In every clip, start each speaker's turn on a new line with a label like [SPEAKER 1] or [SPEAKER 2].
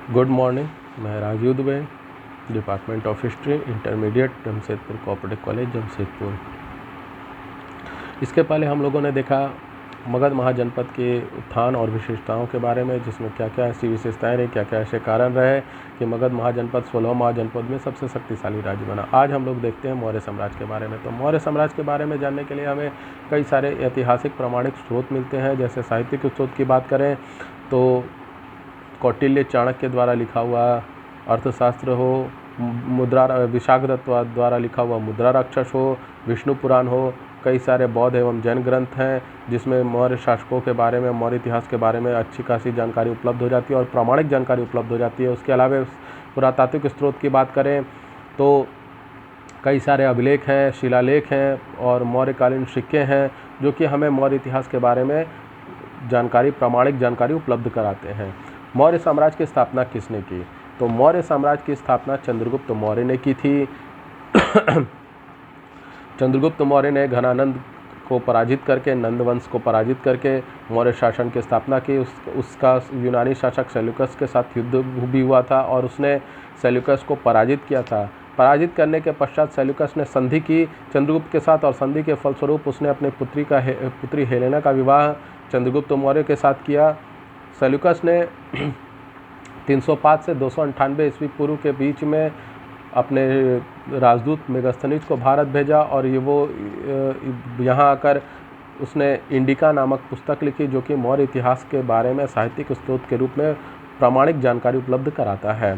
[SPEAKER 1] Good morning. मैं Rajeev Dubey, department of history, intermediate, Jamshedpur cooperative college, Jamshedpur. इसके पहले हम लोगों ने देखा मगध महाजनपद के उत्थान और विशेषताओं के बारे में, जिसमें क्या क्या ऐसी विशेषताएं रही, क्या क्या ऐसे कारण रहे कि मगध महाजनपद 16 महाजनपद में सबसे शक्तिशाली राज्य बना। आज हम लोग देखते हैं मौर्य साम्राज्य के बारे में। तो मौर्य साम्राज्य के बारे में जानने के लिए हमें कई सारे ऐतिहासिक प्रमाणिक स्रोत मिलते हैं। जैसे साहित्यिक स्रोत की बात करें तो कौटिल्य चाणक्य द्वारा लिखा हुआ अर्थशास्त्र हो, मुद्रा विशाखदत्त द्वारा लिखा हुआ मुद्रा राक्षस हो, विष्णु पुराण हो, कई सारे बौद्ध एवं जैन ग्रंथ हैं जिसमें मौर्य शासकों के बारे में, मौर्य इतिहास के बारे में अच्छी खासी जानकारी उपलब्ध हो जाती है और प्रामाणिक जानकारी उपलब्ध हो जाती है। उसके अलावा पुरातात्विक स्रोत की बात करें तो कई सारे अभिलेख हैं, शिलालेख हैं और मौर्यकालीन सिक्के हैं जो कि हमें मौर्य इतिहास के बारे में जानकारी, प्रामाणिक जानकारी उपलब्ध कराते हैं। मौर्य साम्राज्य की स्थापना किसने की? तो मौर्य साम्राज्य की स्थापना चंद्रगुप्त मौर्य ने की थी। चंद्रगुप्त मौर्य ने घनानंद को पराजित करके, नंद वंश को पराजित करके मौर्य शासन की स्थापना की। उसका यूनानी शासक सेल्यूकस के साथ युद्ध भी हुआ था और उसने सेल्यूकस को पराजित किया था। पराजित करने के पश्चात सेल्यूकस ने संधि की चंद्रगुप्त के साथ और संधि के फलस्वरूप उसने अपनी पुत्री हेलेना का विवाह चंद्रगुप्त मौर्य के साथ किया। सेल्यूकस ने 305 से 298 ईस्वी पूर्व के बीच में अपने राजदूत मेगास्थनीज को भारत भेजा और वो यहाँ आकर उसने इंडिका नामक पुस्तक लिखी जो कि मौर्य इतिहास के बारे में साहित्यिक स्रोत के रूप में प्रामाणिक जानकारी उपलब्ध कराता है।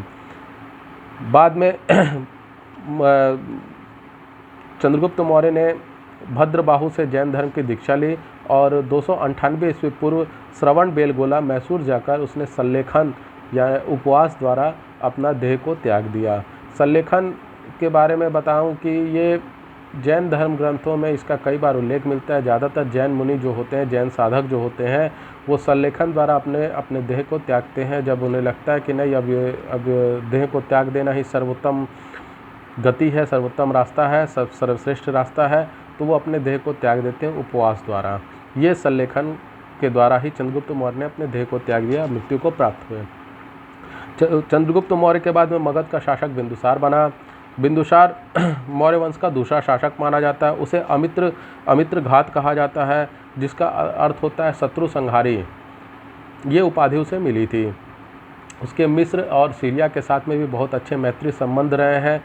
[SPEAKER 1] बाद में चंद्रगुप्त मौर्य ने भद्रबाहु से जैन धर्म की दीक्षा ली और 298 ईस्वी पूर्व श्रवण बेलगोला मैसूर जाकर उसने सल्लेखन या उपवास द्वारा अपना देह को त्याग दिया। सल्लेखन के बारे में बताऊं कि ये जैन धर्म ग्रंथों में इसका कई बार उल्लेख मिलता है। ज़्यादातर जैन मुनि जो होते हैं, जैन साधक जो होते हैं, वो सल्लेखन द्वारा अपने देह को त्यागते हैं जब उन्हें लगता है कि नहीं, अब देह को त्याग देना ही सर्वोत्तम गति है, सर्वोत्तम रास्ता है, सर्वश्रेष्ठ रास्ता है, तो वो अपने देह को त्याग देते हैं उपवास द्वारा। ये सल्लेखन के द्वारा ही चंद्रगुप्त मौर्य ने अपने देह को त्याग दिया, मृत्यु को प्राप्त हुए। चंद्रगुप्त मौर्य के बाद में मगध का शासक बिंदुसार बना। बिंदुसार मौर्य वंश का दूसरा शासक माना जाता है। उसे अमित्र घात कहा जाता है, जिसका अर्थ होता है शत्रु संहारी। ये उपाधि उसे मिली थी। उसके मिस्र और सीरिया के साथ में भी बहुत अच्छे मैत्री संबंध रहे हैं।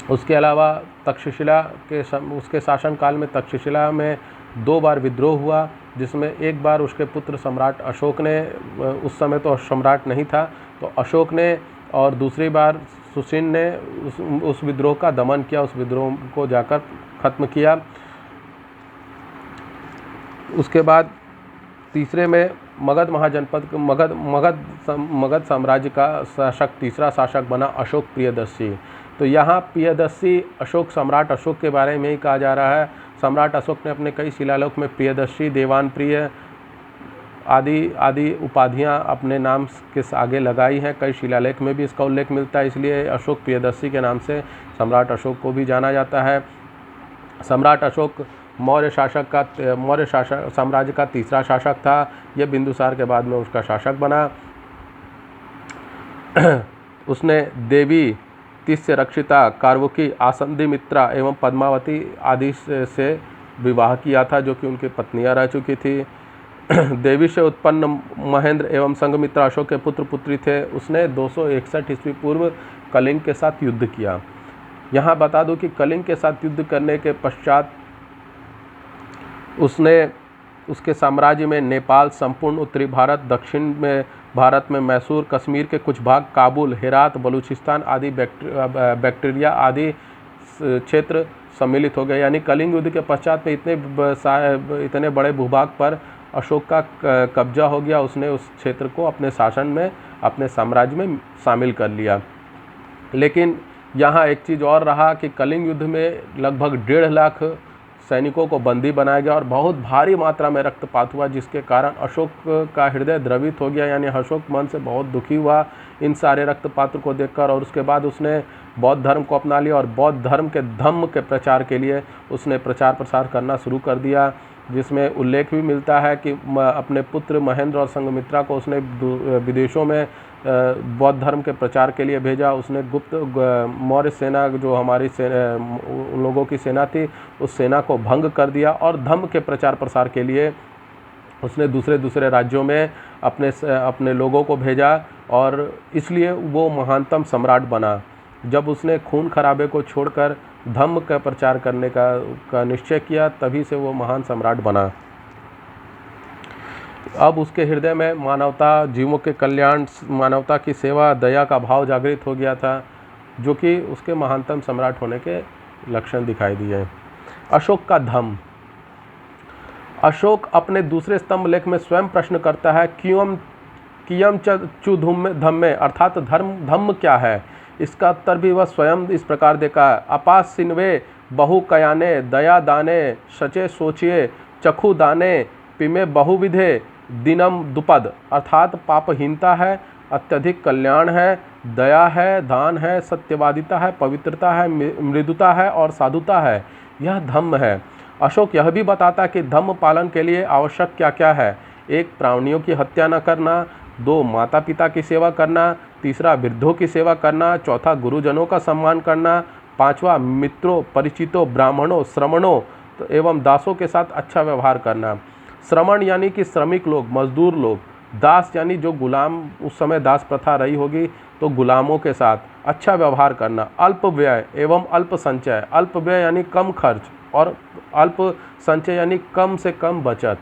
[SPEAKER 1] उसके अलावा तक्षशिला के उसके शासनकाल में तक्षशिला में 2 बार विद्रोह हुआ, जिसमें एक बार उसके पुत्र सम्राट अशोक ने, उस समय तो सम्राट नहीं था, तो अशोक ने, और दूसरी बार सुशीन ने उस विद्रोह का दमन किया, उस विद्रोह को जाकर ख़त्म किया। उसके बाद तीसरे में मगध महाजनपद मगध साम्राज्य का शासक, तीसरा शासक बना अशोक प्रियदर्शी। तो यहाँ प्रियदर्शी अशोक, सम्राट अशोक के बारे में ही कहा जा रहा है। सम्राट अशोक ने अपने कई शिलालेख में प्रियदर्शी, देवान प्रिय आदि उपाधियाँ अपने नाम के आगे लगाई हैं। कई शिलालेख में भी इसका उल्लेख मिलता है, इसलिए अशोक प्रियदर्शी के नाम से सम्राट अशोक को भी जाना जाता है। सम्राट अशोक मौर्य साम्राज्य का तीसरा शासक था। यह बिंदुसार के बाद में उसका शासक बना। उसने देवी तिस्य रक्षिता, कार्वुकी, आसंधिमित्रा एवं पद्मावती आदि से विवाह किया था, जो कि उनकी पत्नियां रह चुकी थी। देवी से उत्पन्न महेंद्र एवं संघमित्रा अशोक के पुत्र पुत्री थे। उसने 261 ईस्वी पूर्व कलिंग के साथ युद्ध किया। यहाँ बता दूं कि कलिंग के साथ युद्ध करने के पश्चात उसके साम्राज्य में नेपाल, संपूर्ण उत्तरी भारत, दक्षिण में भारत में मैसूर, कश्मीर के कुछ भाग, काबुल, हेरात, बलूचिस्तान आदि बैक्टीरिया आदि क्षेत्र सम्मिलित हो गए। यानी कलिंग युद्ध के पश्चात में इतने बड़े भूभाग पर अशोक का कब्जा हो गया। उसने उस क्षेत्र को अपने शासन में, अपने साम्राज्य में शामिल कर लिया। लेकिन यहाँ एक चीज़ और रहा कि कलिंग युद्ध में लगभग 1.5 लाख सैनिकों को बंदी बनाया गया और बहुत भारी मात्रा में रक्तपात हुआ, जिसके कारण अशोक का हृदय द्रवित हो गया। यानी अशोक मन से बहुत दुखी हुआ इन सारे रक्तपात को देखकर, और उसके बाद उसने बौद्ध धर्म को अपना लिया और बौद्ध धर्म के धम्म के प्रचार के लिए उसने प्रचार प्रसार करना शुरू कर दिया, जिसमें उल्लेख भी मिलता है कि अपने पुत्र महेंद्र और संघमित्रा को उसने विदेशों में बौद्ध धर्म के प्रचार के लिए भेजा। उसने गुप्त मौर्य सेना जो हमारी उन लोगों की सेना थी, उस सेना को भंग कर दिया और धर्म के प्रचार प्रसार के लिए उसने दूसरे दूसरे राज्यों में अपने लोगों को भेजा और इसलिए वो महानतम सम्राट बना। जब उसने खून खराबे को छोड़कर धम्म का प्रचार करने का निश्चय किया, तभी से वो महान सम्राट बना। अब उसके हृदय में मानवता, जीवों के कल्याण, मानवता की सेवा, दया का भाव जागृत हो गया था, जो कि उसके महानतम सम्राट होने के लक्षण दिखाई दिए। अशोक का धम्म। अशोक अपने दूसरे स्तंभ लेख में स्वयं प्रश्न करता है, कियम चु धम्मे, अर्थात धम्म क्या है। इसका उत्तर भी वह स्वयं इस प्रकार देगा, अपास सिन्वे बहु कयाने, दया दाने, सचे सोचिए, चखु दाने, पिमे बहुविधे, दिनम दुपद, अर्थात पापहीनता है, अत्यधिक कल्याण है, दया है, दान है, सत्यवादिता है, पवित्रता है, मृदुता है और साधुता है। यह धम्म है। अशोक यह भी बताता है कि धम्म पालन के लिए आवश्यक क्या क्या है। 1. प्राणियों की हत्या न करना, 2. माता पिता की सेवा करना, 3. वृद्धों की सेवा करना, 4. गुरुजनों का सम्मान करना, 5. मित्रों, परिचितों, ब्राह्मणों, श्रमणों एवं दासों के साथ अच्छा व्यवहार करना। श्रमण यानी कि श्रमिक लोग, मजदूर लोग। दास यानी जो गुलाम, उस समय दास प्रथा रही होगी, तो गुलामों के साथ अच्छा व्यवहार करना। अल्प व्यय एवं अल्प संचय। अल्प व्यय यानी कम खर्च और अल्प संचय यानी कम से कम बचत।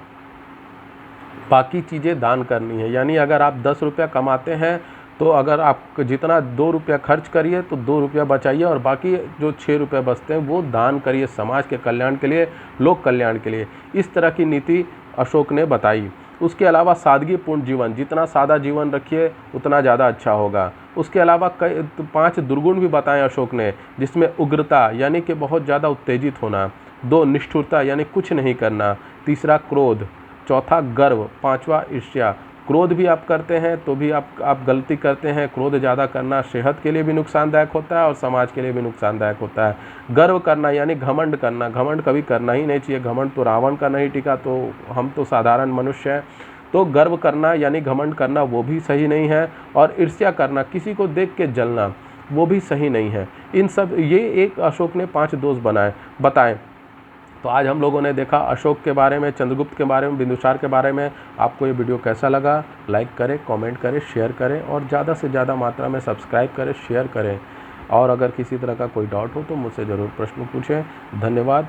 [SPEAKER 1] बाकी चीज़ें दान करनी है, यानी अगर आप 10 रुपया कमाते हैं तो अगर आप जितना 2 रुपया खर्च करिए तो 2 रुपया बचाइए और बाकी जो 6 रुपये बचते हैं वो दान करिए, समाज के कल्याण के लिए, लोक कल्याण के लिए। इस तरह की नीति अशोक ने बताई। उसके अलावा सादगीपूर्ण जीवन, जितना सादा जीवन रखिए उतना ज़्यादा अच्छा होगा। उसके अलावा 5 दुर्गुण भी बताए अशोक ने, जिसमें उग्रता यानी कि बहुत ज़्यादा उत्तेजित होना, 2 निष्ठुरता यानी कुछ नहीं करना, 3 क्रोध, 4 गर्व, 5वां ईर्ष्या। क्रोध भी आप करते हैं तो भी आप गलती करते हैं। क्रोध ज़्यादा करना सेहत के लिए भी नुकसानदायक होता है और समाज के लिए भी नुकसानदायक होता है। गर्व करना यानी घमंड करना, घमंड कभी करना ही नहीं चाहिए। घमंड तो रावण का नहीं टिका, तो हम तो साधारण मनुष्य हैं। तो गर्व करना यानी घमंड करना वो भी सही नहीं है। और ईर्ष्या करना, किसी को देख के जलना, वो भी सही नहीं है। इन सब ये एक अशोक ने 5 दोष बताए। तो आज हम लोगों ने देखा अशोक के बारे में, चंद्रगुप्त के बारे में, बिंदुसार के बारे में। आपको ये वीडियो कैसा लगा? लाइक करें, कमेंट करें, शेयर करें और ज़्यादा से ज़्यादा मात्रा में सब्सक्राइब करें, शेयर करें। और अगर किसी तरह का कोई डाउट हो तो मुझसे ज़रूर प्रश्न पूछें। धन्यवाद।